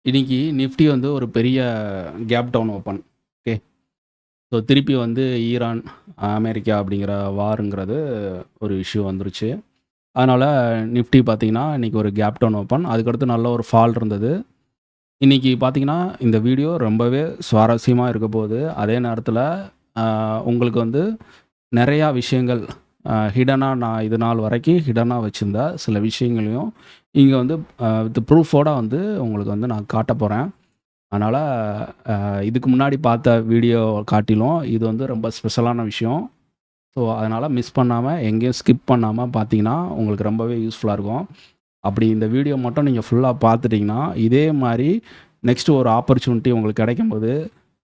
இன்னைக்கு நிஃப்டி வந்து ஒரு பெரிய gap down open. Okay. So திருப்பி வந்து ஈரான், அமெரிக்கா அப்படிங்கிற வாருங்கிறது ஒரு இஷ்யூ வந்துருச்சு. அதனால நிஃப்டி பார்த்தீங்கன்னா, இன்னைக்கு ஒரு கேப் டவுன் ஓப்பன். அதுக்கடுத்து நல்ல ஒரு ஃபால் இருந்தது. இன்னைக்கு பார்த்தீங்கன்னா, இந்த வீடியோ ரொம்பவே சுவாரஸ்யமா இருக்க போகுது. அதே நேரத்தில உங்களுக்கு வந்து நெறையா விஷயங்கள் ஹிடனா நான் இது நாள் வரைக்கும் ஹிடனா வச்சிருந்த சில விஷயங்களையும் இங்க வந்து வித் ப்ரூஃபோட வந்து உங்களுக்கு வந்து நான் காட்டப் போறேன். அதனால இதுக்கு முன்னாடி பார்த்த வீடியோ காட்டிலும் இது வந்து ரொம்ப ஸ்பெஷலான விஷயம். ஸோ அதனால மிஸ் பண்ணாம, எங்கேயும் ஸ்கிப் பண்ணாம பார்த்தீங்கன்னா, உங்களுக்கு ரொம்பவே யூஸ்ஃபுல்லா இருக்கும். அப்படி இந்த வீடியோ மட்டும் நீங்க ஃபுல்லா பார்த்துட்டீங்கன்னா, இதே மாரி நெக்ஸ்ட் ஒரு ஆப்பர்ச்சுனிட்டி உங்களுக்கு கிடைக்கும்போது,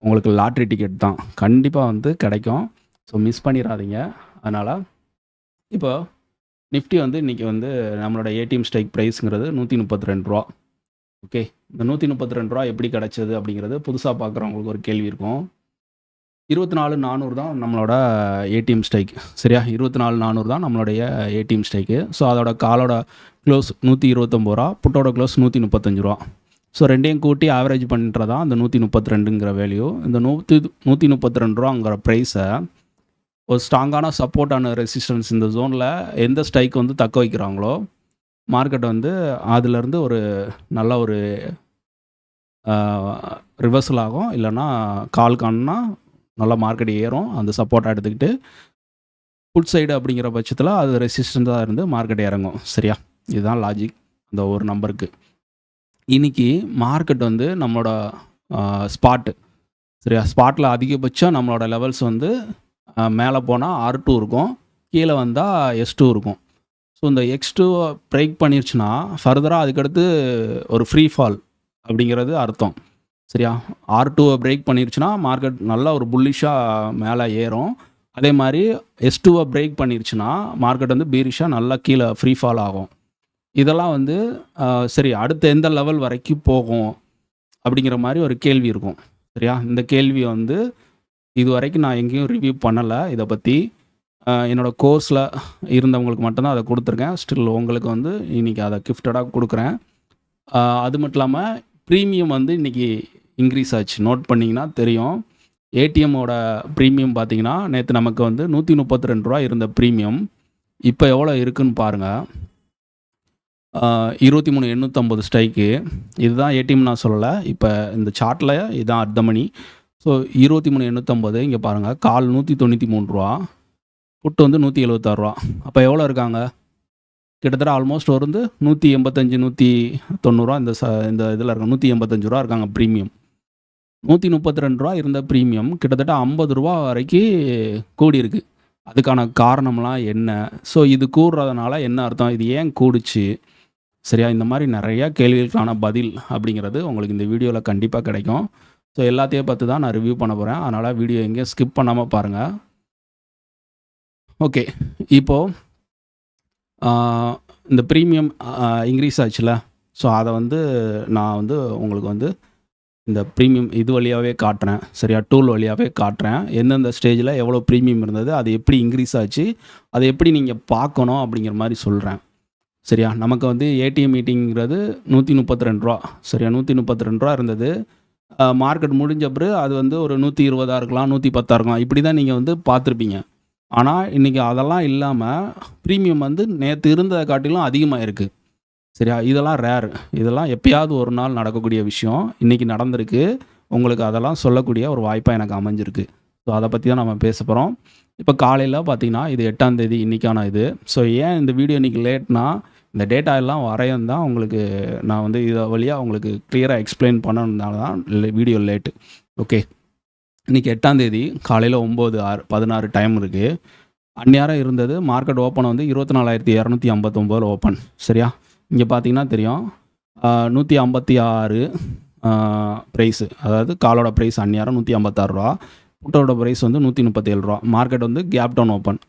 உங்களுக்கு லாட்டரி டிக்கெட் தான். கண்டிப்பா வந்து கிடைக்கும். ஸோ மிஸ் பண்ணிறாதீங்க. அதனால இப்போ நிஃப்டி வந்து இன்னைக்கு வந்து நம்மளோட ஏடிஎம் ஸ்ட்ரைக் பிரைஸ்ங்கிறது ரூ. 132. ஓகே. இந்த ரூ. 132 எப்படி கிடைச்சது அப்படிங்கிறது புதுசா பார்க்குறவங்களுக்கு ஒரு கேள்வி இருக்கும். 24,400 தான் நம்மளோட ஏடிஎம் ஸ்ட்ரைக். சரியா? 24,400 தான் நம்மளுடைய ஏடிஎம் ஸ்ட்ரைக்கு. ஸோ அதோட காலோட க்ளோஸ் ரூ. 129, புட்டோட க்ளோஸ் ரூ. 135. ஸோ 2யும் கூட்டி ஆவரேஜ் பண்ணுறது தான் அந்த 132ங்கிற வேல்யூ. இந்த ரூ. 132ங்கிற ப்ரைஸை ஒரு ஸ்ட்ராங்கான சப்போர்ட் அண்ட் ரெசிஸ்டன்ஸ் இந்த ஜோனில் எந்த ஸ்ட்ரைக் வந்து தக்க வைக்கிறாங்களோ, மார்க்கெட் வந்து அதுலேருந்து ஒரு நல்ல ஒரு ரிவர்சல் ஆகும். இல்லைன்னா கால் காணுன்னா நல்லா மார்க்கெட் ஏறும். அந்த சப்போர்ட்டை எடுத்துக்கிட்டு புட் சைடு அப்படிங்கிற பட்சத்தில் அது ரெசிஸ்டண்ட்டாக இருந்து மார்க்கெட் இறங்கும். சரியா? இதுதான் லாஜிக் அந்த ஒரு நம்பருக்கு. இன்னைக்கு மார்க்கெட் வந்து நம்மளோட ஸ்பாட்டு சரியா? ஸ்பாட்டில் அதிகபட்சம் நம்மளோட லெவல்ஸ் வந்து மேலே போனால் R2 இருக்கும், கீழே வந்தால் S2 இருக்கும். ஸோ இந்த X2 பிரேக் பண்ணிருச்சுன்னா ஃபர்தராக அதுக்கடுத்து ஒரு ஃப்ரீ ஃபால் அப்படிங்கிறது அர்த்தம். சரியா? R2வை பிரேக் பண்ணிருச்சுன்னா மார்க்கெட் நல்லா ஒரு புல்லிஷாக மேலே ஏறும். அதே மாதிரி S2வை பிரேக் பண்ணிருச்சுன்னா மார்க்கெட் வந்து பீரிஷாக நல்லா கீழே ஃப்ரீ ஃபால் ஆகும். இதெல்லாம் வந்து சரி அடுத்த எந்த லெவல் வரைக்கும் போகும் அப்படிங்கிற மாதிரி ஒரு கேள்வி இருக்கும். சரியா? இந்த கேள்வி வந்து இது வரைக்கும் நான் எங்கேயும் ரிவ்யூ பண்ணலை இதை பற்றி. என்னோட கோர்ஸில் இருந்தவங்களுக்கு மட்டும்தான் அதை கொடுத்துருக்கேன். ஸ்டில் உங்களுக்கு வந்து இன்றைக்கி அதை கிஃப்டடாக கொடுக்குறேன். அது மட்டும் இல்லாமல் ப்ரீமியம் வந்து இன்றைக்கி இன்க்ரீஸ் ஆச்சு. நோட் பண்ணிங்கன்னா தெரியும். ஏடிஎம்மோட ப்ரீமியம் பார்த்தீங்கன்னா நேற்று நமக்கு வந்து ரூ. 132 இருந்த ப்ரீமியம் இப்போ எவ்வளோ இருக்குன்னு பாருங்கள். 23,850 ஸ்ட்ரைக்கு. இதுதான் ஏடிஎம் நான் சொல்லலை. இப்போ இந்த சார்ட்டில் இதுதான் அட் த மணி. ஸோ 23,850 இங்கே பாருங்கள். கால் ரூ. 193, புட்டு வந்து ரூ. 176. அப்போ எவ்வளோ இருக்காங்க? கிட்டத்தட்ட ஆல்மோஸ்ட் வந்து 185, 190 இந்த இதில் இருக்காங்க. ரூ. 185 இருக்காங்க ப்ரீமியம். ரூ. 132 இருந்த ப்ரீமியம் கிட்டத்தட்ட ரூ. 50 வரைக்கும் கூடியிருக்கு. அதுக்கான காரணம்லாம் என்ன? ஸோ இது கூடுறதுனால என்ன அர்த்தம்? இது ஏன் கூடுச்சு? சரியா? இந்த மாதிரி நிறையா கேள்விகளுக்கான பதில் அப்படிங்கிறது உங்களுக்கு இந்த வீடியோவில் கண்டிப்பாக கிடைக்கும். ஸோ எல்லாத்தையும் பார்த்து தான் நான் ரிவ்யூ பண்ண போகிறேன். அதனால் வீடியோ எங்கேயும் ஸ்கிப் பண்ணாமல் பாருங்கள். ஓகே. இப்போது இந்த ப்ரீமியம் இன்க்ரீஸ் ஆச்சுல. ஸோ அதை வந்து நான் வந்து உங்களுக்கு வந்து இந்த ப்ரீமியம் இது வழியாகவே காட்டுறேன். சரியா? டூல் வழியாகவே காட்டுறேன். எந்தெந்த ஸ்டேஜில் எவ்வளோ ப்ரீமியம் இருந்தது, அது எப்படி இன்க்ரீஸ் ஆச்சு, அதை எப்படி நீங்கள் பார்க்கணும் அப்படிங்கிற மாதிரி சொல்கிறேன். சரியா? நமக்கு வந்து ஏடிஎம் மீட்டிங்கிறது ரூ. 132. சரியா? ரூ. 132 இருந்தது. மார்க்கெட் முடிஞ்ச பிறகு அது வந்து ஒரு 120 இருக்கலாம், 110 இருக்கலாம். இப்படி தான் நீங்கள் வந்து பார்த்துருப்பீங்க. ஆனால் இன்றைக்கி அதெல்லாம் இல்லாமல் ப்ரீமியம் வந்து நேற்று இருந்ததை காட்டிலும் அதிகமாக இருக்குது. சரியா? இதெல்லாம் ரேர். இதெல்லாம் எப்பயாவது ஒரு நாள் நடக்கக்கூடிய விஷயம். இன்றைக்கி நடந்திருக்கு. உங்களுக்கு அதெல்லாம் சொல்லக்கூடிய ஒரு வாய்ப்பாக எனக்கு அமைஞ்சிருக்கு. ஸோ அதை பற்றி தான் நம்ம பேச போகிறோம். இப்போ காலையில் பார்த்தீங்கன்னா இது 8ஆம் தேதி இன்றைக்கான இது. ஸோ ஏன் இந்த வீடியோ இன்றைக்கி லேட்னா, இந்த டேட்டா எல்லாம் வரையும் தான் உங்களுக்கு நான் வந்து இதை வழியாக உங்களுக்கு கிளியராக எக்ஸ்பிளைன் பண்ணணுனால தான் வீடியோ லேட்டு. ஓகே. இன்றைக்கி 8ஆம் தேதி காலையில் 9:16 டைம் இருக்குது. அந்நேரம் இருந்தது மார்க்கெட் ஓப்பன் வந்து 24,259 ஓப்பன். சரியா? இங்கே பார்த்தீங்கன்னா தெரியும். 156 ப்ரைஸு. அதாவது காலோட ப்ரைஸ் அந்நேரம் ரூ. 156. புட்டோட ப்ரைஸ் வந்து ரூ. 137. மார்க்கெட் வந்து gap down open.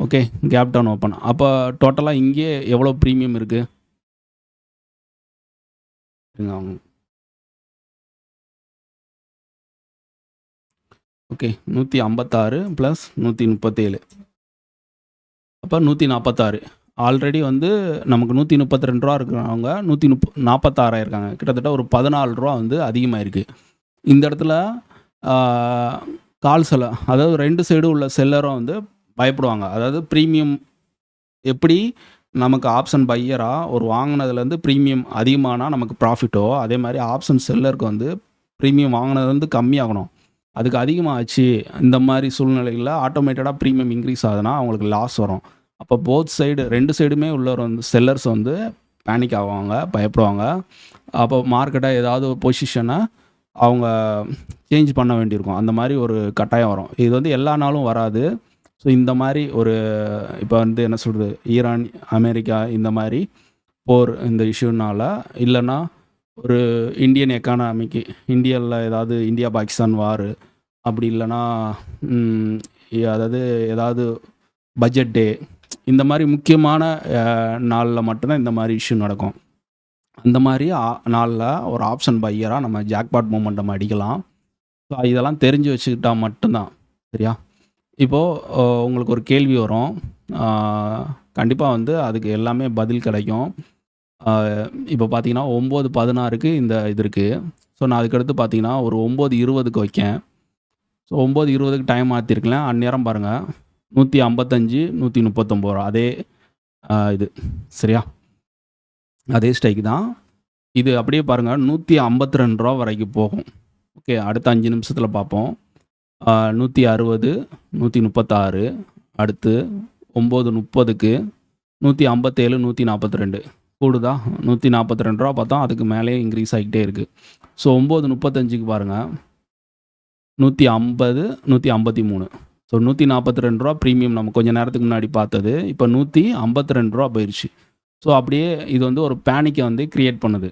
Okay. Gap down open. அப்போ டோட்டலாக இங்கே எவ்வளோ ப்ரீமியம் இருக்குது? ஓகே. 156 + 137 அப்போ 146. ஆல்ரெடி வந்து நமக்கு ரூ. 132 இருக்கிறவங்க 146 இருக்காங்க. கிட்டத்தட்ட ஒரு ரூ. 14 வந்து அதிகமாயிருக்கு. இந்த இடத்துல ஆ கால் செல அதாவது 2 சைடும் உள்ள செல்லரும் வந்து பயப்படுவாங்க. அதாவது பிரீமியம் எப்படி நமக்கு ஆப்ஷன் பையரா ஒரு வாங்குனதுலேருந்து பிரீமியம் அதிகமானா நமக்கு ப்ராஃபிட்டோ, அதே மாரி ஆப்ஷன் செல்லருக்கு வந்து பிரீமியம் வாங்குனதுலேருந்து கம்மியாகணும். அதுக்கு அதிகமாச்சு இந்த மாரி சூழ்நிலைகள்ல ஆட்டோமேட்டடா பிரீமியம் இன்க்ரீஸ் ஆகுதுன்னா அவங்களுக்கு லாஸ் வரும். அப்போ போத் சைடு 2 சைடுமே உள்ளவர் வந்து செல்லர்ஸ் வந்து பேனிக் ஆவாங்க, பயப்படுவாங்க. அப்போ மார்க்கெட்ட ஏதாவது ஒரு பொசிஷன அவங்க சேஞ்ச் பண்ண வேண்டியிருக்கும். அந்த மாரி ஒரு கட்டாயம் வரும். இது வந்து எல்லா நாளும் வராது. ஸோ இந்த மாரி ஒரு இப்போ வந்து என்ன சொல்றது, ஈரான், அமெரிக்கா இந்த மாரி போர் இந்த இஷ்யூனால, இல்லன்னா ஒரு இந்தியன் எக்கானாமிக்கு இந்தியால ஏதாவது இந்தியா, பாகிஸ்தான் வாரு, அப்படி இல்லன்னா அதாவது ஏதாவது பட்ஜெட் டே இந்த மாரி முக்கியமான நாள்ல மட்டும் தான் இந்த மாரி இஷ்யூ நடக்கும். அந்த மாரி நாள்ல ஒரு ஆப்ஷன் பையரா நம்ம ஜாக்பாட் மொமெண்டம் அடிக்கலாம். ஸோ இதெல்லாம் தெரிஞ்சு வச்சுக்கிட்டா மட்டும் தான். சரியா? இப்போ உங்களுக்கு ஒரு கேள்வி வரும். கண்டிப்பா வந்து அதுக்கு எல்லாமே பதில் கிடைக்கும். இப்போ பார்த்தீங்கன்னா 9:16க்கு இந்த இது இருக்கு. ஸோ நான் அதுக்கடுத்து பார்த்தீங்கன்னா ஒரு 9:20க்கு வைக்கேன். So 9:20க்கு time மாத்திருக்கலாம். அந்நேரம் பாருங்க 155, 139 அதே இது. சரியா? அதே ஸ்ட்ரைக் தான். இது அப்படியே பாருங்க ரூ. 152 வரைக்கும் போகும். ஓகே. அடுத்த 5 நிமிஷத்துல பார்ப்போம். 160, 136 அடுத்து 9:30க்கு 157, 142 கூடுதா? ரூ. 142 பார்த்தா அதுக்கு மேலேயே இன்க்ரீஸ் ஆகிக்கிட்டே இருக்குது. ஸோ 9:35க்கு பாருங்கள் 150, 153. ஸோ ரூ. 142 ப்ரீமியம் நம்ம கொஞ்சம் நேரத்துக்கு முன்னாடி பார்த்தது. இப்போ ரூ. 152 போயிடுச்சு. ஸோ அப்படியே இது வந்து ஒரு பேனிக்கை வந்து க்ரியேட் பண்ணுது.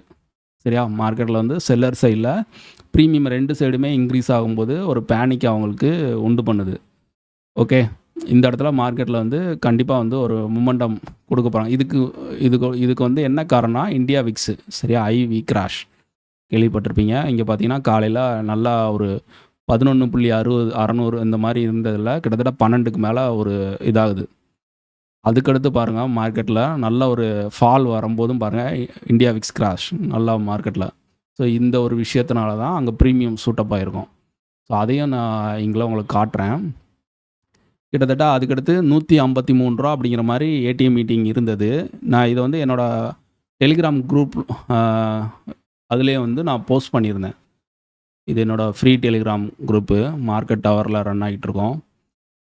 சரியா? மார்க்கெட்டில் வந்து செல்லர் சைடில் ப்ரீமியம் 2 சைடுமே இன்க்ரீஸ் ஆகும்போது ஒரு பேனிக் அவங்களுக்கு உண்டு பண்ணுது. ஓகே. இந்த இடத்துல மார்க்கெட்டில் வந்து கண்டிப்பாக வந்து ஒரு மொமெண்டம் கொடுக்க போகிறாங்க. இதுக்கு வந்து என்ன காரணம்னா இந்தியா விக்ஸ். சரியா? ஐவி கிராஷ் கேள்விப்பட்டிருப்பீங்க. இங்கே பார்த்தீங்கன்னா காலையில் நல்லா ஒரு 11.60 இந்த மாதிரி இருந்ததில் கிட்டத்தட்ட 12க்கு மேலே ஒரு இதாகுது. அதுக்கடுத்து பாருங்கள் மார்க்கெட்டில் நல்ல ஒரு ஃபால் வரும்போதும் பாருங்கள் இந்தியா விக்ஸ் கிராஷ் நல்லா மார்க்கெட்டில். ஸோ இந்த ஒரு விஷயத்தினால தான் அங்கே ப்ரீமியம் சூட்டப் ஆகிருக்கும். ஸோ அதையும் நான் இங்கே உங்களுக்கு காட்டுறேன். கிட்டத்தட்ட அதுக்கடுத்து ரூ. 153 அப்படிங்கிற மாதிரி ஏடிஎம் மீட்டிங் இருந்தது. நான் இதை வந்து என்னோடய டெலிகிராம் குரூப் அதுலேயே வந்து நான் போஸ்ட் பண்ணியிருந்தேன். இது என்னோடய ஃப்ரீ டெலிகிராம் குரூப்பு மார்க்கெட் டவரில் ரன் ஆகிட்டுருக்கோம்.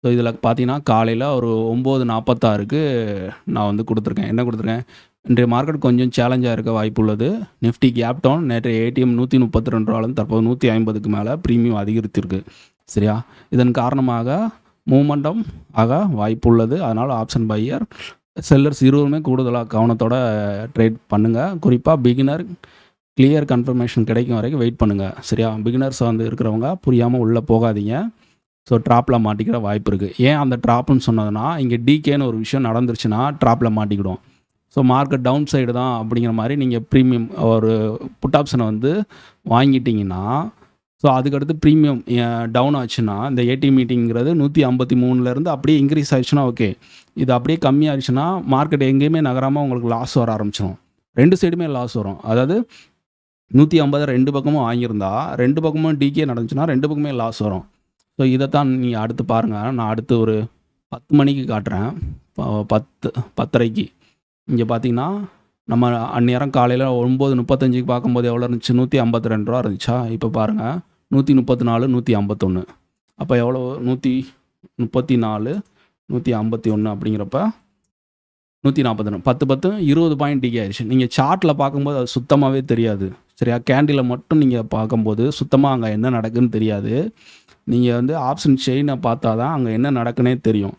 ஸோ இதில் பார்த்தீங்கன்னா காலையில் ஒரு 9:46க்கு நான் வந்து கொடுத்துருக்கேன். என்ன கொடுத்துருக்கேன்? இன்றைய மார்க்கெட் கொஞ்சம் சேலஞ்சாக இருக்க வாய்ப்பு உள்ளது. நிஃப்டி கேப் டவுன் நேற்று ஏடிஎம் ரூ. 132 தற்போது 150க்கு மேலே ப்ரீமியம் அதிகரித்திருக்கு. சரியா? இதன் காரணமாக மூமெண்டம் ஆக வாய்ப்பு உள்ளது. அதனால் ஆப்ஷன் பையர் செல்லர்ஸ் இருவருமே கூடுதலாக கவனத்தோட ட்ரேட் பண்ணுங்கள். குறிப்பாக பிகினர் கிளியர் கன்ஃபர்மேஷன் கிடைக்கும் வரைக்கும் வெயிட் பண்ணுங்கள். சரியா? பிகினர்ஸ் வந்து இருக்கிறவங்க புரியாமல் உள்ளே போகாதீங்க. ஸோ ட்ராப்பில் மாட்டிக்கிற வாய்ப்பு இருக்குது. ஏன் அந்த ட்ராப்னு சொன்னதுன்னா இங்கே டிகேன்னு ஒரு விஷயம் நடந்துருச்சுன்னா ட்ராப்பில் மாட்டிக்கிடும். ஸோ மார்க்கெட் டவுன் சைடு தான் அப்படிங்கிற மாதிரி நீங்கள் ப்ரீமியம் ஒரு புட் ஆப்ஷனை வந்து வாங்கிட்டீங்கன்னா, ஸோ அதுக்கடுத்து ப்ரீமியம் டவுன் ஆச்சுன்னா இந்த ஏடி மீட்டிங்கிறது 153லேருந்து அப்படியே இன்க்ரீஸ் ஆயிடுச்சுன்னா ஓகே. இது அப்படியே கம்மியாகிடுச்சுன்னா மார்க்கெட் எங்கேயுமே நகராமல் உங்களுக்கு லாஸ் வர ஆரம்பிச்சிடும். 2 சைடுமே லாஸ் வரும். அதாவது 150 2 பக்கமும் வாங்கியிருந்தா 2 பக்கமும் டிகே நடந்துச்சுன்னா 2 பக்கமே லாஸ் வரும். ஸோ இதைத்தான் நீங்கள் அடுத்து பாருங்கள். நான் அடுத்து ஒரு 10 மணிக்கு காட்டுறேன். 10:30க்கு இங்கே பார்த்தீங்கன்னா நம்ம அந்நேரம் காலையில் 9:35க்கு பார்க்கும்போது எவ்வளோ இருந்துச்சு? ரூ. 152 இருந்துச்சா? இப்போ பாருங்கள் 134, 151. அப்போ எவ்வளோ? 134, 151 அப்படிங்கிறப்ப 141 10 20 பாயிண்ட் டிகே ஆயிடுச்சு. நீங்கள் சார்ட்டில் பார்க்கும்போது அது சுத்தமாகவே தெரியாது. சரியா? கேண்டில் மட்டும் நீங்கள் பார்க்கும்போது சுத்தமாக அங்கே என்ன நடக்குதுன்னு தெரியாது. நீங்கள் வந்து ஆப்ஷன் செயினை பார்த்தா தான் அங்கே என்ன நடக்குன்னே தெரியும்.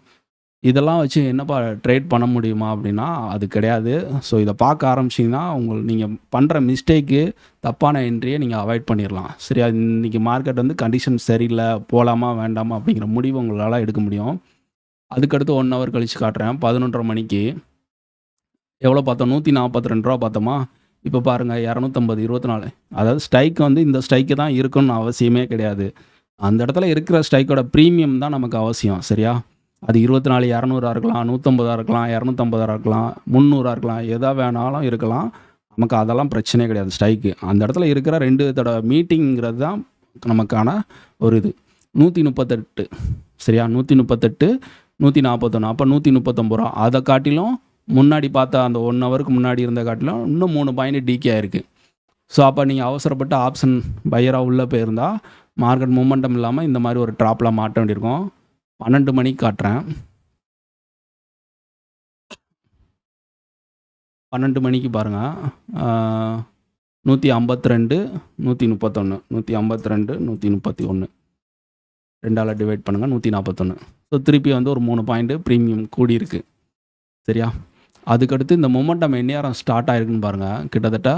இதெல்லாம் வச்சு என்னப்பா ட்ரேட் பண்ண முடியுமா அப்படின்னா அது கிடையாது. ஸோ இதை பார்க்க ஆரம்பிச்சிங்கன்னா நீங்கள் பண்ணுற மிஸ்டேக்கு தப்பான என்ட்ரியை நீங்கள் அவாய்ட் பண்ணிடலாம். சரியா? இன்றைக்கி மார்க்கெட் வந்து கண்டிஷன் சரியில்லை, போகலாமா வேண்டாமா அப்படிங்கிற முடிவு உங்களால் எடுக்க முடியும். அதுக்கடுத்து 1 ஹவர் கழித்து காட்டுறேன். 11:30 மணிக்கு எவ்வளோ பார்த்தோம்? 142 பார்த்தோமா? இப்போ பாருங்கள் 250, 24. அதாவது ஸ்ட்ரைக் வந்து இந்த ஸ்ட்ரைக்கு தான் இருக்குன்னு அவசியமே கிடையாது. அந்த இடத்துல இருக்கிற ஸ்ட்ரைக்கோட ப்ரீமியம் தான் நமக்கு அவசியம். சரியா? அது 24,200 இருக்கலாம், 150 இருக்கலாம், 250 இருக்கலாம், 300 இருக்கலாம், எதா வேணாலும் இருக்கலாம். நமக்கு அதெல்லாம் பிரச்சனையே கிடையாது ஸ்ட்ரைக்கு. அந்த இடத்துல இருக்கிற 2 தடவ மீட்டிங்கிறது தான் நமக்கான ஒரு இது. 138 சரியா? 138, 141 அப்போ ரூ. 139. அதை காட்டிலும் முன்னாடி பார்த்த அந்த 1 ஹவருக்கு முன்னாடி இருந்த காட்டிலும் இன்னும் 3 பாயிண்ட் டிகே ஆயிருக்கு. ஸோ அப்போ நீங்கள் அவசரப்பட்டு ஆப்ஷன் பையராக உள்ளே போயிருந்தா மார்க்கெட் மூமெண்டம் இல்லாமல் இந்த மாதிரி ஒரு ட்ராப்பில் மாட்ட வேண்டியிருக்கும். 12 மணிக்கு காட்டுறேன். 12 மணிக்கு பாருங்கள், 152, 131, 152, 131 2ஆல் டிவைட் பண்ணுங்கள், 141. ஸோ திருப்பி வந்து ஒரு 3 பாயிண்ட்டு ப்ரீமியம் கூடியிருக்கு. சரியா? அதுக்கடுத்து இந்த மொமெண்டம் எந்நேரம் ஸ்டார்ட் ஆகிருக்குன்னு பாருங்கள், கிட்டத்தட்ட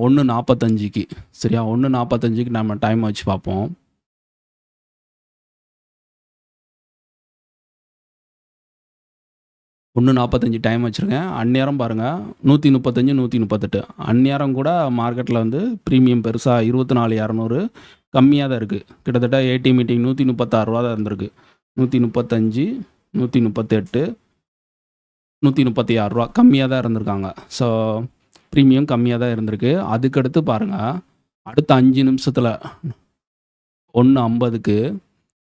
1:45க்கு. சரியா? 1:45க்கு நம்ம டைம் வச்சு பார்ப்போம். ஒன்று 45 டைம் வச்சுருக்கேன். அந்நேரம் பாருங்கள் 135, 138. அந்நேரம் கூட மார்க்கெட்டில் வந்து ப்ரீமியம் பெருசாக 24,200 கம்மியாக தான் இருக்குது. கிட்டத்தட்ட ஏடி மீட்டிங் ரூ. 136 தான் இருந்திருக்கு. 135, 138, 136 கம்மியாக தான் இருந்திருக்காங்க. ஸோ ப்ரீமியம் கம்மியாக தான் இருந்திருக்கு. அதுக்கடுத்து பாருங்கள், அடுத்த 5 நிமிஷத்தில் 1:50க்கு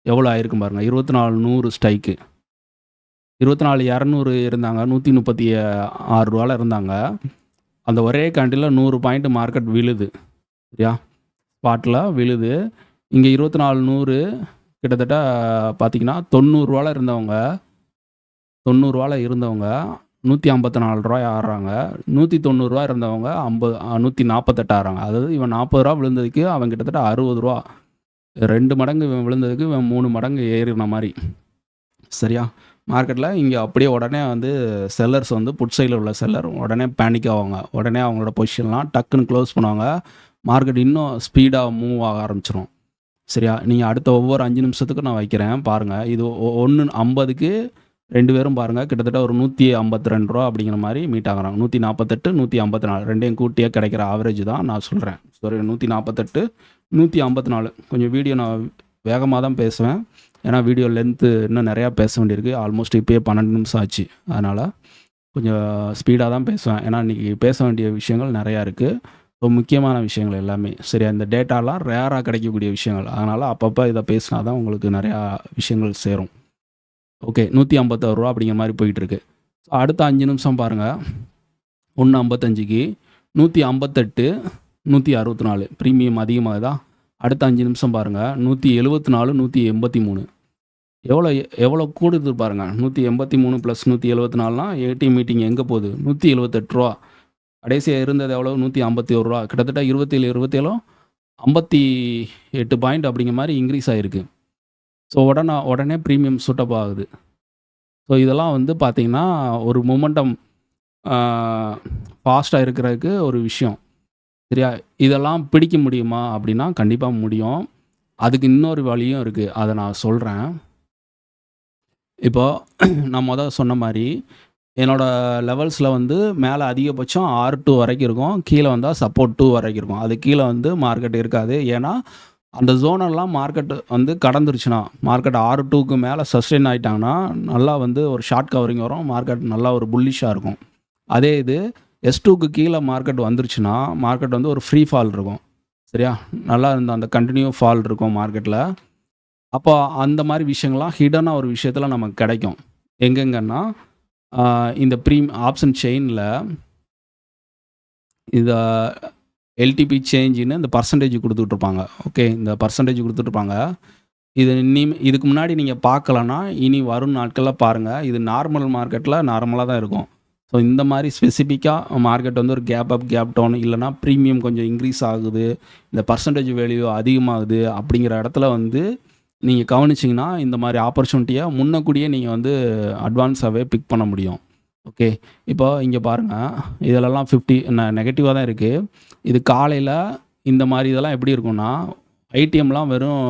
எவ்வளோ ஆயிருக்கும் பாருங்கள், 24,100 ஸ்ட்ரைக்கு. 24,200 இருந்தாங்க, ரூ. 136 இருந்தாங்க. அந்த ஒரே கேண்டில் 100 பாயிண்ட் மார்க்கெட் விழுது. சரியா? ஸ்பாட்டில் விழுது. இங்கே 24,100 கிட்டத்தட்ட பார்த்தீங்கன்னா ரூ. 90 இருந்தவங்க ரூ. 154 ஆடுறாங்க. ரூ. 190 இருந்தவங்க 148 ஆடுறாங்க. அதாவது இவன் ரூ. 40 விழுந்ததுக்கு அவன் கிட்டத்தட்ட ரூ. 60, 2 மடங்கு இவன் விழுந்ததுக்கு இவன் 3 மடங்கு ஏறின மாதிரி. சரியா? மார்க்கெட்டில் இங்கே அப்படியே உடனே வந்து செல்லர்ஸ் வந்து புட் சைடில் உள்ள செல்லர் உடனே பேனிக் ஆவாங்க. உடனே அவங்களோட பொசிஷன்லாம் டக்குன்னு க்ளோஸ் பண்ணுவாங்க. மார்க்கெட் இன்னும் ஸ்பீடாக மூவ் ஆக ஆரம்பிச்சிடும். சரியா? நீங்கள் அடுத்த ஒவ்வொரு 5 நிமிஷத்துக்கும் நான் வைக்கிறேன் பாருங்கள். இது 1:50க்கு 2 பேரும் பாருங்கள் கிட்டத்தட்ட ஒரு ரூ. 152 அப்படிங்கிற மாதிரி மீட் ஆகுறாங்க. 148, 154 ரெண்டையும் கூட்டியே கிடைக்கிற ஆவரேஜ் தான் நான் சொல்கிறேன். சாரி, 148, 154. கொஞ்சம் வீடியோ நான் வேகமாக தான் பேசுவேன், ஏன்னா வீடியோ லென்த்து இன்னும் நிறையா பேச வேண்டியிருக்கு. ஆல்மோஸ்ட் இப்போயே 12 நிமிஷம் ஆச்சு. அதனால் கொஞ்சம் ஸ்பீடாக தான் பேசுவேன், ஏன்னா இன்றைக்கி பேச வேண்டிய விஷயங்கள் நிறையா இருக்குது. ரொம்ப முக்கியமான விஷயங்கள் எல்லாமே. சரியா? இந்த டேட்டாலாம் ரேராக கிடைக்கக்கூடிய விஷயங்கள். அதனால் அப்பப்போ இதை பேசினா தான் உங்களுக்கு நிறையா விஷயங்கள் சேரும். ஓகே, ரூ. 156 அப்படிங்கிற மாதிரி போயிட்டுருக்கு. ஸோ அடுத்த 5 நிமிஷம் பாருங்கள், 1:55க்கு 158, 164 ப்ரீமியம் அதிகமாகுதா? அடுத்த 5 நிமிஷம் பாருங்கள், 174, 183 எவ்வளோ கூடுது பாருங்கள். 183 + 174னா ஏடி மீட்டிங் எங்கே போகுது? ரூ. 178. கடைசியாக இருந்தது எவ்வளோ? ரூ. 151. கிட்டத்தட்ட 27 58 பாயிண்ட் அப்படிங்கிற மாதிரி இன்க்ரீஸ் ஆகிருக்கு. ஸோ உடனே ப்ரீமியம் சூட்டப் ஆகுது. ஸோ இதெல்லாம் வந்து பார்த்திங்கன்னா ஒரு மொமெண்டம் ஃபாஸ்ட்டாக இருக்கிறதுக்கு ஒரு விஷயம். சரியா? இதெல்லாம் பிடிக்க முடியுமா அப்படின்னா கண்டிப்பாக முடியும். அதுக்கு இன்னொரு வழியும் இருக்குது, அதை நான் சொல்கிறேன். இப்போது நான் சொன்ன மாதிரி என்னோடய லெவல்ஸில் வந்து மேலே அதிகபட்சம் R2 வரைக்கும் இருக்கும், கீழே வந்தால் சப்போர்ட் 2 வரைக்கும் இருக்கும். அது கீழே வந்து மார்க்கெட் இருக்காது. ஏன்னா அந்த ஜோனெல்லாம் மார்க்கெட் வந்து கடந்துருச்சுன்னா, மார்க்கெட் R2க்கு மேலே சஸ்டெயின் ஆகிட்டாங்கன்னா நல்லா வந்து ஒரு ஷார்ட் கவரிங் வரும், மார்க்கெட் நல்லா ஒரு புல்லிஷாக இருக்கும். அதே இது S2க்கு கீழே மார்க்கெட் வந்துருச்சுன்னா மார்க்கெட் வந்து ஒரு ஃப்ரீ ஃபால் இருக்கும். சரியா? நல்லா அந்த கண்டினியூ ஃபால் இருக்கும் மார்க்கெட்டில். அப்போ அந்த மாதிரி விஷயங்கள்லாம் ஹிடனாக ஒரு விஷயத்தில் நமக்கு கிடைக்கும். எங்கெங்கன்னா இந்த ஆப்ஷன் செயினில் இதை எல்டிபி சேஞ்சுன்னு இந்த பர்சன்டேஜ் கொடுத்துட்ருப்பாங்க. ஓகே, இந்த பர்சன்டேஜ் கொடுத்துட்ருப்பாங்க. இதுக்கு முன்னாடி நீங்கள் பார்க்கலன்னா இனி வரும் நாட்களில் பாருங்கள். இது நார்மல் மார்க்கெட்டில் நார்மலாக தான் இருக்கும். ஸோ இந்த மாதிரி ஸ்பெசிஃபிக்காக மார்க்கெட் வந்து ஒரு கேப் அப் கேப் டவுன் இல்லைனா ப்ரீமியம் கொஞ்சம் இன்க்ரீஸ் ஆகுது, இந்த பர்சன்டேஜ் வேல்யூ அதிகமாகுது அப்படிங்கிற இடத்துல வந்து நீங்கள் கவனிச்சிங்கன்னா இந்த மாதிரி ஆப்பர்ச்சுனிட்டியை முன்னக்கூடியே நீங்கள் வந்து அட்வான்ஸாகவே பிக் பண்ண முடியும். ஓகே, இப்போ இங்கே பாருங்கள், இதிலெல்லாம் 50 நெகட்டிவாக தான் இருக்குது. இது காலையில் இந்த மாதிரி இதெல்லாம் எப்படி இருக்கும்னா, ஐடிஎம்லாம் வெறும்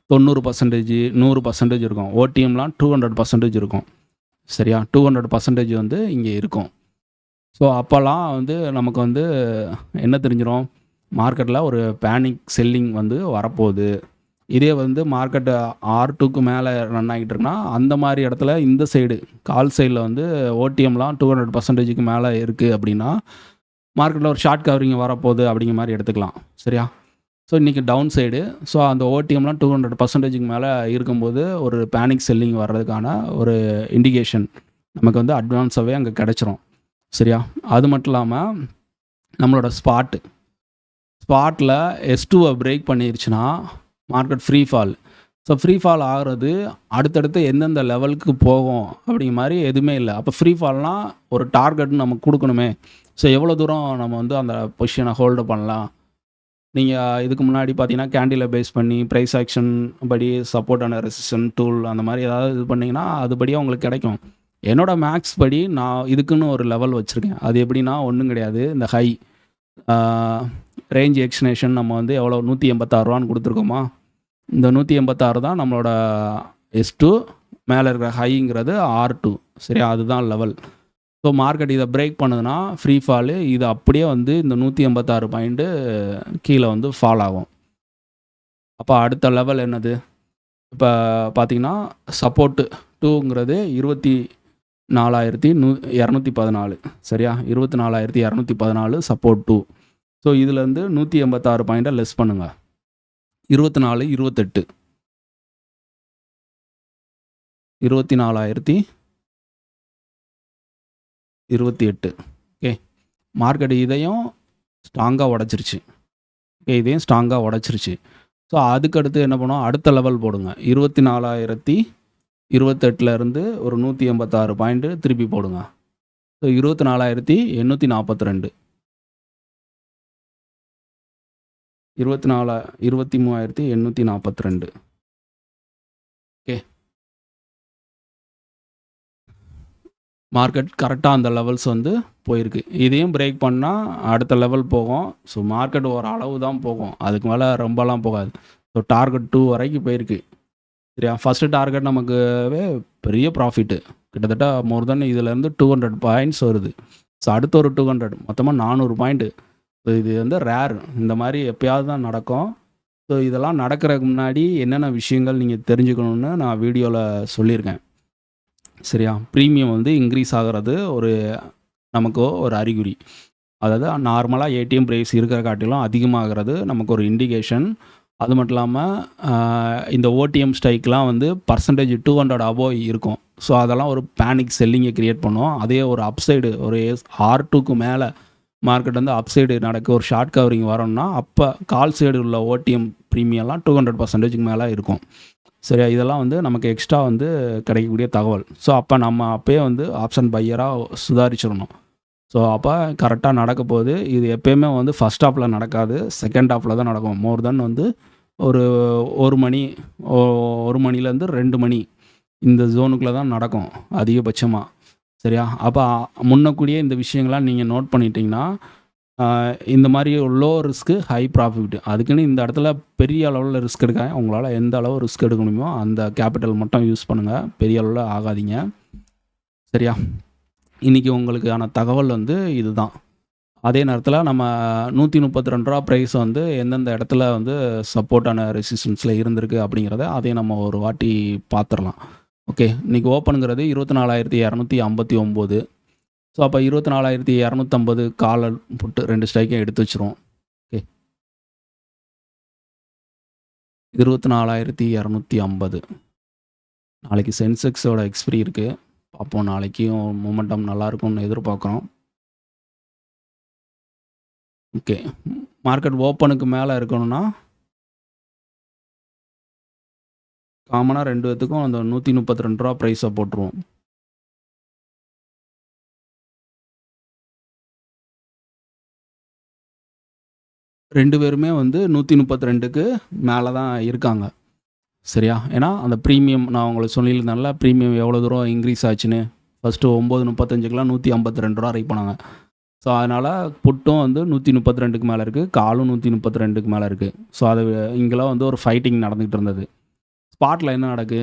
90%, 100% இருக்கும். ஓடிஎம்லாம் 200% இருக்கும். சரியா? 200% வந்து இங்கே இருக்கும். ஸோ அப்போல்லாம் வந்து நமக்கு வந்து என்ன தெரிஞ்சிடும், மார்க்கெட்டில் ஒரு பேனிக் செல்லிங் வந்து வரப்போகுது இதே வந்து மார்க்கெட் R2க்கு மேலே ரன் ஆகிட்டு இருக்குன்னா அந்த மாதிரி இடத்துல இந்த சைடு கால் சைடில் வந்து ஓடிஎம்லாம் 200%க்கு மேலே இருக்குது அப்படின்னா மார்க்கெட்டில் ஒரு ஷார்ட் கவரிங் வரப்போகுது அப்படிங்கிற மாதிரி எடுத்துக்கலாம். சரியா? ஸோ இன்றைக்கி டவுன் சைடு. ஸோ அந்த ஓடிஎம்லாம் 200%க்கு மேலே இருக்கும்போது ஒரு பேனிக் செல்லிங் வர்றதுக்கான ஒரு இண்டிகேஷன் நமக்கு வந்து அட்வான்ஸாகவே அங்கே கிடச்சிரும். சரியா? அது மட்டும் இல்லாமல் நம்மளோட ஸ்பாட்டில் S2வை பிரேக் பண்ணிருச்சுன்னா market free fall. So free fall ஆகிறது அடுத்தடுத்து எந்தெந்த லெவலுக்கு போகும் அப்படிங்கிற மாதிரி எதுவுமே இல்லை. அப்போ ஃப்ரீ ஃபால்னால் ஒரு டார்கெட் நமக்கு கொடுக்கணுமே. ஸோ எவ்வளோ தூரம் நம்ம வந்து அந்த பொசிஷனை ஹோல்டு பண்ணலாம். நீங்கள் இதுக்கு முன்னாடி பார்த்தீங்கன்னா கேண்டிலை பேஸ் பண்ணி ப்ரைஸ் ஆக்ஷன் படி சப்போர்ட் அண்ட் ரெசிஸ்டன்ட் டூல் அந்த மாதிரி ஏதாவது இது பண்ணிங்கன்னா அதுபடியாக உங்களுக்கு கிடைக்கும். என்னோடய மேக்ஸ் படி நான் இதுக்குன்னு ஒரு லெவல் வச்சுருக்கேன். அது எப்படின்னா ஒன்றும் கிடையாது. இந்த ஹை ரேஞ்ச் எக்ஸ்டென்ஷன் நம்ம வந்து எவ்வளோ 186 ரூபான்னு கொடுத்துருக்கோமா, இந்த 186 தான் நம்மளோட S2, மேலே இருக்கிற ஹைங்கிறது R2. சரியா? அதுதான் லெவல். ஸோ மார்க்கெட் இதை பிரேக் பண்ணுதுன்னா ஃப்ரீ ஃபாலு இது அப்படியே வந்து இந்த 186 பாயிண்ட்டு கீழே வந்து ஃபால் ஆகும். அப்போ அடுத்த லெவல் என்னது? இப்போ பார்த்தீங்கன்னா சப்போர்ட்டு 2ங்கிறது 24,214. சரியா? 24,214 சப்போர்ட் 2. ஸோ இதுலேருந்து 186 பாயிண்ட்டை லெஸ் பண்ணுங்க. 24, 28 24,028. ஓகே, மார்க்கெட் இதையும் ஸ்ட்ராங்காக உடச்சிருச்சு. ஓகே, இதையும் ஸ்ட்ராங்காக உடச்சிருச்சு. ஸோ அதுக்கடுத்து என்ன பண்ணுவோம்? அடுத்த லெவல் போடுங்க. 24,028லேருந்து ஒரு 186 பாயிண்ட்டு திருப்பி போடுங்க. ஸோ 24,842. 23,842. ஓகே, மார்க்கெட் கரெக்டாக அந்த லெவல்ஸ் வந்து போயிருக்கு. இதையும் பிரேக் பண்ணால் அடுத்த லெவல் போகும். ஸோ மார்க்கெட் ஒரு அளவு தான் போகும், அதுக்கு மேலே ரொம்பலாம் போகாது. ஸோ டார்கெட் 2 வரைக்கும் போயிருக்கு. சரியா? ஃபஸ்ட்டு டார்கெட் நமக்கு பெரிய ப்ராஃபிட்டு, கிட்டத்தட்ட மோர் தென் இதுலேருந்து 200 பாயிண்ட்ஸ் வருது. ஸோ அடுத்த ஒரு 200, மொத்தமாக 400 பாயிண்ட்டு. ஸோ இது வந்து ரேர், இந்த மாதிரி எப்போயாவது தான் நடக்கும். ஸோ இதெல்லாம் நடக்கிறதுக்கு முன்னாடி என்னென்ன விஷயங்கள் நீங்கள் தெரிஞ்சுக்கணுன்னு நான் வீடியோவில் சொல்லியிருக்கேன். சரியா? ப்ரீமியம் வந்து இன்க்ரீஸ் ஆகிறது நமக்கு ஒரு அறிகுறி. அதாவது நார்மலாக ஏடிஎம் ப்ரைஸ் இருக்கிற காட்டிலும் அதிகமாகிறது நமக்கு ஒரு இண்டிகேஷன். அது மட்டும் இல்லாமல் இந்த ஓடிஎம் ஸ்ட்ரைக்லாம் வந்து பர்சன்டேஜ் 200 அபோவ் இருக்கும். ஸோ அதெல்லாம் ஒரு பேனிக் செல்லிங்கை க்ரியேட் பண்ணும். அதே ஒரு அப்சைடு ஒரு R2க்கு மேலே மார்க்கெட் வந்து அப்சைடு நடக்க ஒரு ஷார்ட் கவரிங் வரோம்னா அப்போ கால் சைடு உள்ள ஓடிஎம் ப்ரீமியம்லாம் 200%க்கு மேலே இருக்கும். சரியா? இதெல்லாம் வந்து நமக்கு எக்ஸ்ட்ரா வந்து கிடைக்கக்கூடிய தகவல். ஸோ அப்போ நம்ம அப்போயே வந்து ஆப்ஷன் பையராக சுதாரிச்சிடணும். ஸோ அப்போ கரெக்டாக நடக்க போகுது. இது எப்போயுமே வந்து ஃபஸ்ட் ஹாஃபில் நடக்காது, செகண்ட் ஹாஃபில் தான் நடக்கும். மோர் தென் வந்து ஒரு 1 மணி 1 மணிலேருந்து 2 மணி இந்த ஜோனுக்குள்ளே தான் நடக்கும் அதிகபட்சமாக. சரியா? அப்போ முன்னக்கூடிய இந்த விஷயங்கள்லாம் நீங்கள் நோட் பண்ணிட்டீங்கன்னா இந்த மாதிரி லோ ரிஸ்க்கு ஹை ப்ராஃபிட். அதுக்குன்னு இந்த இடத்துல பெரிய அளவில் ரிஸ்க் எடுக்க உங்களால் எந்த அளவு ரிஸ்க் எடுக்க முடியுமோ அந்த கேபிட்டல் மட்டும் யூஸ் பண்ணுங்கள், பெரிய அளவில் ஆகாதீங்க. சரியா? இன்றைக்கி உங்களுக்கான தகவல் வந்து இதுதான். அதே நேரத்தில் நம்ம 132 ரூபா ப்ரைஸ் வந்து எந்தெந்த இடத்துல வந்து சப்போர்ட்டான ரெசிஸ்டன்ஸில் இருந்திருக்கு அப்படிங்கிறத அதையும் நம்ம ஒரு வாட்டி பார்த்துடலாம். ஓகே, இன்றைக்கி ஓப்பனுங்கிறது 24,259. ஸோ அப்போ 24,250 காலர் புட்டு 2 ஸ்ட்ரைக்கையும் எடுத்து வச்சுருவோம். ஓகே, 24,250. நாளைக்கு சென்செக்ஸோட எக்ஸ்பிரி இருக்குது, பார்ப்போம். நாளைக்கும் மொமெண்டம் நல்லாயிருக்கும்னு எதிர்பார்க்குறோம். ஓகே, மார்க்கெட் ஓப்பனுக்கு மேலே இருக்கணும்னா காமனாக 2 பேத்துக்கும் அந்த 132 ரூபா ப்ரைஸை போட்டுருவோம். ரெண்டு பேருமே வந்து 132க்கு மேலே தான் இருக்காங்க. சரியா? ஏன்னா அந்த ப்ரீமியம் நான் உங்களுக்கு சொல்லியிருந்தேன்ல, ப்ரீமியம் எவ்வளோ தூரம் இன்க்ரீஸ் ஆச்சுன்னு. ஃபஸ்ட்டு 9:35க்கெலாம் 152 ரூபா ரைட் பண்ணாங்க. ஸோ அதனால் புட்டும் வந்து 132க்கு மேலே இருக்குது, காலும் 132க்கு மேலே இருக்குது. ஸோ அது இங்கெல்லாம் வந்து ஒரு ஃபைட்டிங் நடந்துகிட்டு இருந்தது. ஸ்பாட்டில் என்ன நடக்கு?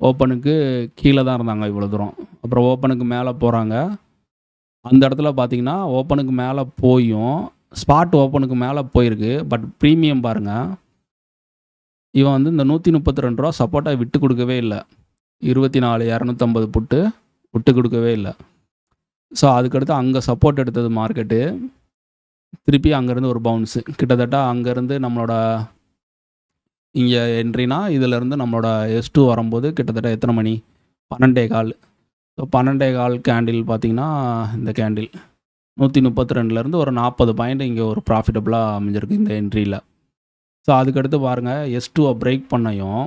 ஓப்பனுக்கு கீழே தான் இருந்தாங்க இவ்வளோ தூரம். அப்புறம் ஓப்பனுக்கு மேலே போகிறாங்க. அந்த இடத்துல பார்த்தீங்கன்னா ஓப்பனுக்கு மேலே போயும் ஸ்பாட் ஓப்பனுக்கு மேலே போயிருக்கு. பட் ப்ரீமியம் பாருங்கள், இவன் வந்து இந்த ரூ. 132 சப்போர்ட்டா விட்டு கொடுக்கவே இல்லை. 24,250 புட்டு விட்டு கொடுக்கவே இல்லை. ஸோ அதுக்கடுத்து அங்கே சப்போர்ட் எடுத்தது மார்க்கெட்டு. திருப்பி அங்கேருந்து ஒரு பவுன்ஸு. கிட்டத்தட்ட அங்கேருந்து நம்மளோட இங்கே என்ட்ரினா இதிலேருந்து நம்மளோட S2 வரும்போது கிட்டத்தட்ட எத்தனை மணி? 12:15. ஸோ 12:15 கேண்டில் பார்த்தீங்கன்னா இந்த கேண்டில் 132லேருந்து ஒரு 40 பாயிண்ட் இங்கே ஒரு ப்ராஃபிட்டபுளாக அமைஞ்சிருக்கு இந்த என்ட்ரியில். ஸோ அதுக்கடுத்து பாருங்கள், S2 பிரேக் பண்ணையும்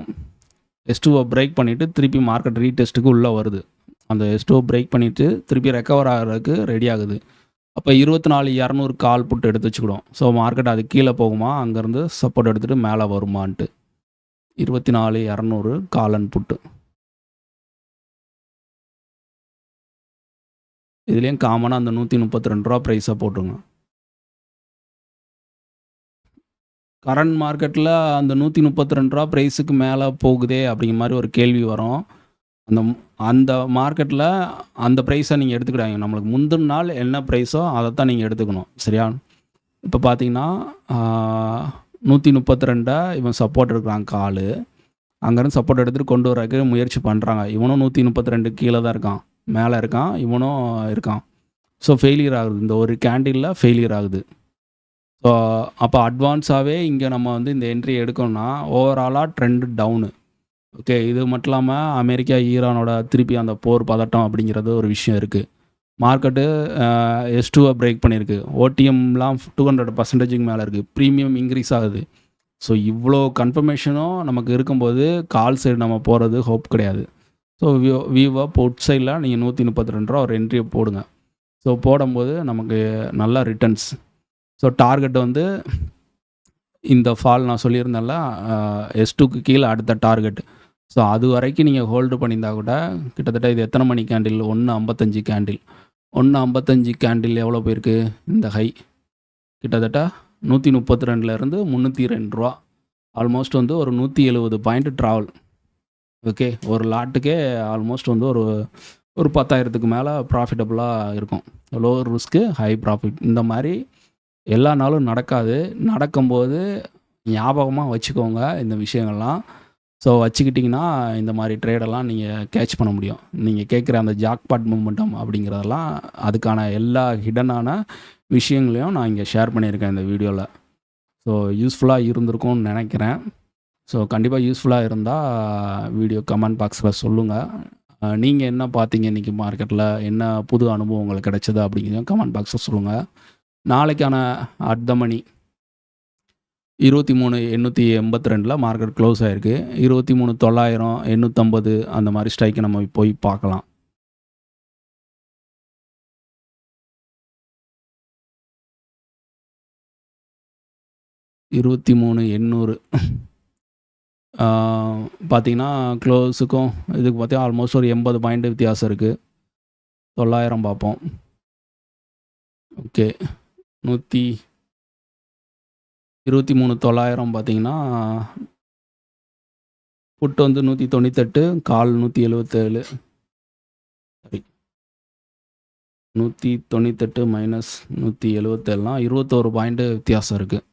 S2 பிரேக் பண்ணிவிட்டு திருப்பி மார்க்கெட் ரீடெஸ்ட்டுக்கு உள்ளே வருது. அந்த S2 பிரேக் பண்ணிவிட்டு திருப்பி ரெக்கவர் ஆகிறதுக்கு ரெடி ஆகுது. அப்போ 24,200 கால் புட்டு எடுத்து வச்சுக்கிடும். ஸோ மார்க்கெட் அது கீழே போகுமா, அங்கேருந்து சப்போர்ட் எடுத்துகிட்டு மேலே வருமான்ட்டு. 24,200 காலன் புட்டு. இதுலேயும் காமனாக அந்த ரூ. 132 ப்ரைஸை போட்டுருங்க. கரண்ட் மார்க்கெட்டில் அந்த ரூ. 132 ப்ரைஸுக்கு மேலே போகுதே அப்படிங்கிற மாதிரி ஒரு கேள்வி வரும். அந்த மார்க்கெட்டில் அந்த ப்ரைஸை நீங்கள் எடுத்துக்கிடாங்க. நம்மளுக்கு முந்தின நாள் என்ன ப்ரைஸோ அதை தான் நீங்கள் எடுத்துக்கணும். சரியா? இப்போ பார்த்தீங்கன்னா 132 இவன் சப்போர்ட் எடுக்கிறான் கால். அங்கேருந்து சப்போர்ட் எடுத்துகிட்டு கொண்டு வரக்கு முயற்சி பண்ணுறாங்க. இவனும் 132 கீழே தான் இருக்கான், மேலே இருக்கான், இவனும் இருக்கான். ஸோ ஃபெயிலியர் ஆகுது. இந்த ஒரு கேண்டிலில் ஃபெயிலியர் ஆகுது. ஸோ அப்போ அட்வான்ஸாகவே இங்கே நம்ம வந்து இந்த என்ட்ரி எடுக்கணும்னா ஓவராலாக ட்ரெண்டு டவுனு. ஓகே, இது மட்டும் இல்லாமல் அமெரிக்கா ஈரானோட திருப்பி அந்த போர் பதட்டம் அப்படிங்கிறது ஒரு விஷயம் இருக்குது. மார்க்கெட்டு S2 பிரேக் பண்ணியிருக்கு. ஓடிஎம்லாம் 200% மேலே இருக்குது. ப்ரீமியம் இன்க்ரீஸ் ஆகுது. ஸோ இவ்வளோ கன்ஃபர்மேஷனும் நமக்கு இருக்கும்போது கால் சைடு நம்ம போகிறது ஹோப் கிடையாது. ஸோ வியூவா புட் சைடில் நீங்கள் ரூ. 132 ஒரு என்ட்ரியை போடுங்க. ஸோ போடும்போது நமக்கு நல்லா ரிட்டர்ன்ஸ். ஸோ டார்கெட் வந்து இந்த ஃபால் நான் சொல்லியிருந்தேன்ல, S2க்கு கீழே அடுத்த டார்கெட். ஸோ அது வரைக்கும் நீங்கள் ஹோல்டு பண்ணியிருந்தா கூட கிட்டத்தட்ட இது எத்தனை மணி கேண்டில்? 1:55 கேண்டில். 1:55 கேண்டில் எவ்வளோ போயிருக்கு? இந்த ஹை கிட்டத்தட்ட 132லேருந்து 302 ஆல்மோஸ்ட் வந்து ஒரு 170 பாயிண்ட் ட்ராவல். ஓகே, ஒரு லாட்டுக்கே ஆல்மோஸ்ட் வந்து ஒரு 10,000க்கு மேலே ப்ராஃபிட்டபுளாக இருக்கும். Low risk high profit. இந்த மாதிரி எல்லா நாளும் நடக்காது. நடக்கும்போது ஞாபகமாக வச்சுக்கோங்க இந்த விஷயங்கள்லாம். ஸோ வச்சுக்கிட்டிங்கன்னா இந்த மாதிரி ட்ரேடெல்லாம் நீங்கள் கேட்ச் பண்ண முடியும். நீங்கள் கேட்குற அந்த ஜாக்பாட் மூமெண்டம் அப்படிங்கிறதெல்லாம் அதுக்கான எல்லா ஹிடனான விஷயங்களையும் நான் இங்கே ஷேர் பண்ணியிருக்கேன் இந்த வீடியோவில். ஸோ யூஸ்ஃபுல்லாக இருந்திருக்கும்னு நினைக்கிறேன். ஸோ கண்டிப்பாக யூஸ்ஃபுல்லாக இருந்தால் வீடியோ கமெண்ட் பாக்ஸில் சொல்லுங்கள். நீங்கள் என்ன பார்த்தீங்க இன்றைக்கி மார்க்கெட்டில், என்ன புது அனுபவம் உங்களுக்கு கிடைச்சது அப்படிங்கிறதையும் கமெண்ட் பாக்ஸில் சொல்லுங்கள். நாளைக்கான at the money 23,882 market close ஆகிருக்கு. 23,900, 850 அந்த மாதிரி ஸ்ட்ரைக்கு நம்ம போய் பார்க்கலாம். $23,800 பார்த்தீங்கன்னா க்ளோஸுக்கும் இதுக்கு பார்த்தீங்கன்னா ஆல்மோஸ்ட் ஒரு 80 பாயிண்ட் வித்தியாசம் இருக்குது. 900 பார்ப்போம். ஓகே, 23,900 பார்த்தீங்கன்னா புட்டு வந்து 198, கால் 177. சரி, 198 மைனஸ் 177லாம் 21 பாயிண்ட் வித்தியாசம் இருக்குது.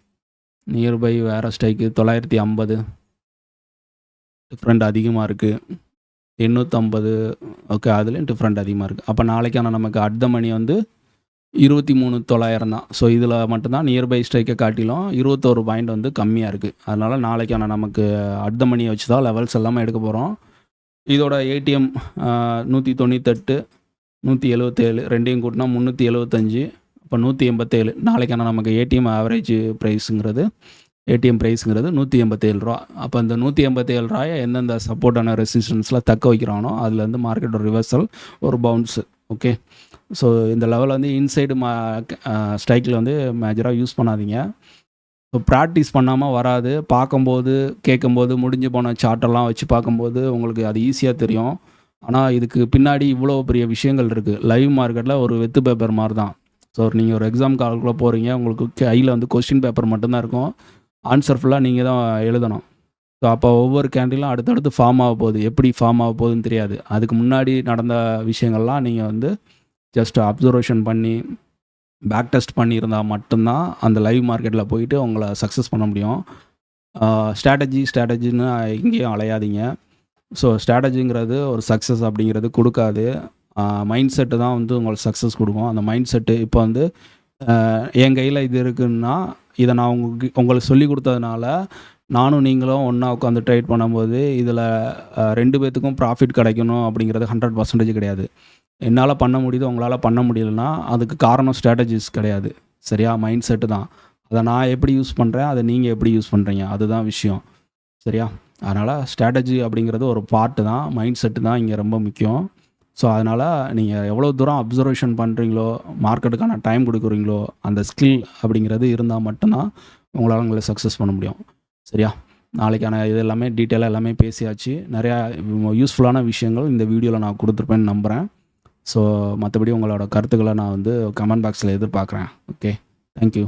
நியர்பை வேறு ஸ்ட்ரைக்கு 950 டிஃப்ரெண்ட் அதிகமாக இருக்குது. 850 ஓகே, அதுலேயும் டிஃப்ரெண்ட் அதிகமாக இருக்குது. அப்போ நாளைக்கான நமக்கு அட் த மணி வந்து 23,900 தான். ஸோ இதில் மட்டும்தான் நியர்பை ஸ்ட்ரைக்கை காட்டிலும் 21 பாயிண்ட் வந்து கம்மியாக இருக்குது. அதனால் நாளைக்கான நமக்கு அட் த மணியை வச்சு தான் லெவல்ஸ் எல்லாமே எடுக்க போகிறோம். இதோட ஏடிஎம் 198, 177 ரெண்டையும் கூட்டினா 375, அப்போ 187. நாளைக்கான நமக்கு ஏடிஎம் ஆவரேஜ் ப்ரைஸுங்கிறது $187. அப்போ இந்த $187 எந்தெந்த சப்போர்ட்டான ரெசிஸ்டன்ஸில் தக்க வைக்கிறானோ அதுலேருந்து மார்க்கெட்டோட ரிவர்சல் ஒரு பவுன்ஸு. ஓகே, ஸோ இந்த லெவலில் வந்து இன்சைடு ஸ்ட்ரைக்கில் வந்து மேஜராக யூஸ் பண்ணாதீங்க. ஸோ ப்ராக்டிஸ் பண்ணாமல் வராது. பார்க்கும்போது கேட்கும்போது முடிஞ்சு போன சார்ட்டெல்லாம் வச்சு பார்க்கும்போது உங்களுக்கு அது ஈஸியாக தெரியும். ஆனால் இதுக்கு பின்னாடி இவ்வளோ பெரிய விஷயங்கள் இருக்குது. லைவ் மார்க்கெட்டில் ஒரு வெத்து பேப்பர் மாதிரி தான். ஸோ நீங்கள் ஒரு எக்ஸாம் கால்குள்ளே போகிறீங்க, உங்களுக்கு கையில் வந்து கொஸ்டின் பேப்பர் மட்டும்தான் இருக்கும். ஆன்சர் ஃபுல்லாக நீங்கள் தான் எழுதணும். ஸோ அப்போ ஒவ்வொரு கேண்டிலும் அடுத்தடுத்து ஃபார்ம் ஆக போகுது. எப்படி ஃபார்ம் ஆக போகுதுன்னு தெரியாது. அதுக்கு முன்னாடி நடந்த விஷயங்கள்லாம் நீங்கள் வந்து ஜஸ்ட் அப்சர்வேஷன் பண்ணி பேக் டெஸ்ட் பண்ணியிருந்தால் மட்டும்தான் அந்த லைவ் மார்க்கெட்டில் போயிட்டு உங்களை சக்ஸஸ் பண்ண முடியும். ஸ்ட்ராட்டஜின்னு எங்கேயும் அலையாதீங்க. ஸோ ஸ்ட்ராட்டஜிங்கிறது ஒரு சக்ஸஸ் அப்படிங்கிறது கொடுக்காது. மைண்ட் செட்டு தான் வந்து உங்களுக்கு சக்ஸஸ் கொடுக்கும். அந்த மைண்ட் செட்டு இப்போ வந்து என் கையில் இது இருக்குன்னா, இதை நான் உங்களுக்கு சொல்லி கொடுத்ததுனால நானும் நீங்களும் ஒன்றா உட்காந்து ட்ரேட் பண்ணும்போது இதில் 2 பேர்த்துக்கும் ப்ராஃபிட் கிடைக்கணும் அப்படிங்கிறது 100% கிடையாது. என்னால் பண்ண முடியுது, உங்களால் பண்ண முடியலன்னா அதுக்கு காரணம் ஸ்ட்ராட்டஜிஸ் கிடையாது. சரியா? மைண்ட் செட்டு தான். அதை நான் எப்படி யூஸ் பண்ணுறேன், அதை நீங்கள் எப்படி யூஸ் பண்ணுறீங்க, அதுதான் விஷயம். சரியா? அதனால் ஸ்ட்ராட்டஜி அப்படிங்கிறது ஒரு பார்ட்டு தான். மைண்ட் செட்டு தான் இங்கே ரொம்ப முக்கியம். ஸோ அதனால் நீங்கள் எவ்வளோ தூரம் அப்சர்வேஷன் பண்ணுறீங்களோ, மார்க்கெட்டுக்கான டைம் கொடுக்குறீங்களோ, அந்த ஸ்கில் அப்படிங்கிறது இருந்தால் மட்டும்தான் உங்களால் உங்களை சக்ஸஸ் பண்ண முடியும். சரியா? நாளைக்கான இது எல்லாமே டீட்டெயிலாக எல்லாமே பேசியாச்சு. நிறையா யூஸ்ஃபுல்லான விஷயங்கள் இந்த வீடியோவில் நான் கொடுத்துருப்பேன்னு நம்புகிறேன். ஸோ மற்றபடி உங்களோட கருத்துக்களை நான் வந்து கமெண்ட் பாக்ஸில் எதிர்பார்க்குறேன். Okay, thank you.